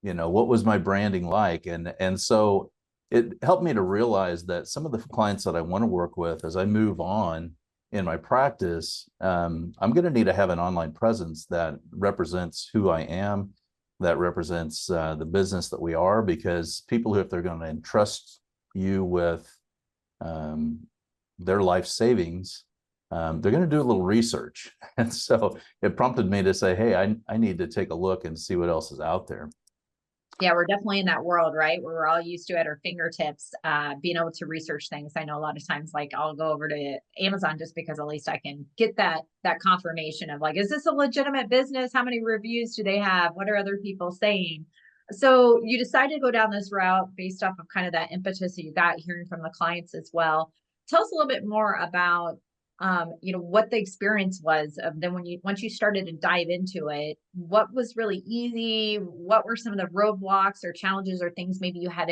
what was my branding like? And so it helped me to realize that some of the clients that I want to work with as I move on in my practice, I'm going to need to have an online presence that represents who I am, that represents the business that we are, because people, who, if they're going to entrust you with um, their life savings, they're going to do a little research. And so it prompted me to say, hey, I need to take a look and see what else is out there. Yeah, we're definitely in that world, right? Where we're all used to at our fingertips, being able to research things. I know a lot of times, like I'll go over to Amazon just because at least I can get that confirmation of like, is this a legitimate business? How many reviews do they have? What are other people saying? So you decided to go down this route based off of kind of that impetus that you got hearing from the clients as well. Tell us a little bit more about what the experience was of then when you once you started to dive into it, what was really easy? What were some of the roadblocks or challenges or things maybe you had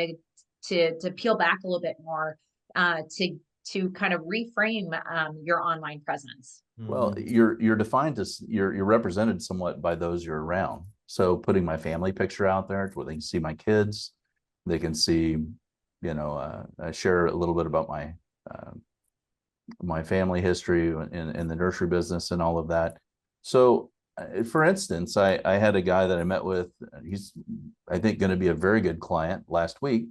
to peel back a little bit more to kind of reframe your online presence? Well, you're defined as you're represented somewhat by those you're around. So putting my family picture out there where they can see my kids, they can see, I share a little bit about uh, my family history in the nursery business and all of that. So, for instance, I had a guy that I met with. He's, I think, going to be a very good client last week.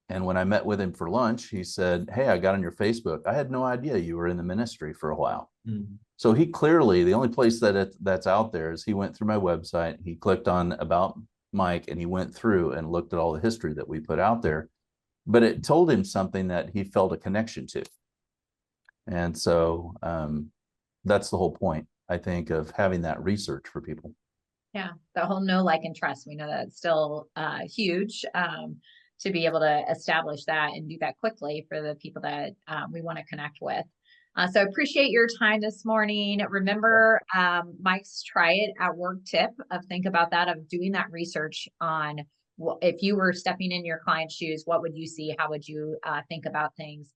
And when I met with him for lunch, he said, hey, I got on your Facebook. I had no idea you were in the ministry for a while. So he clearly, the only place that's out there is he went through my website, he clicked on about Mike, and he went through and looked at all the history that we put out there. But it told him something that he felt a connection to. And so that's the whole point, I think, of having that research for people. Yeah, the whole know, like, and trust. We know that's still huge to be able to establish that and do that quickly for the people that we want to connect with. So appreciate your time this morning. Remember Mike's try it at work tip of think about that, of doing that research on if you were stepping in your client's shoes, what would you see? How would you think about things?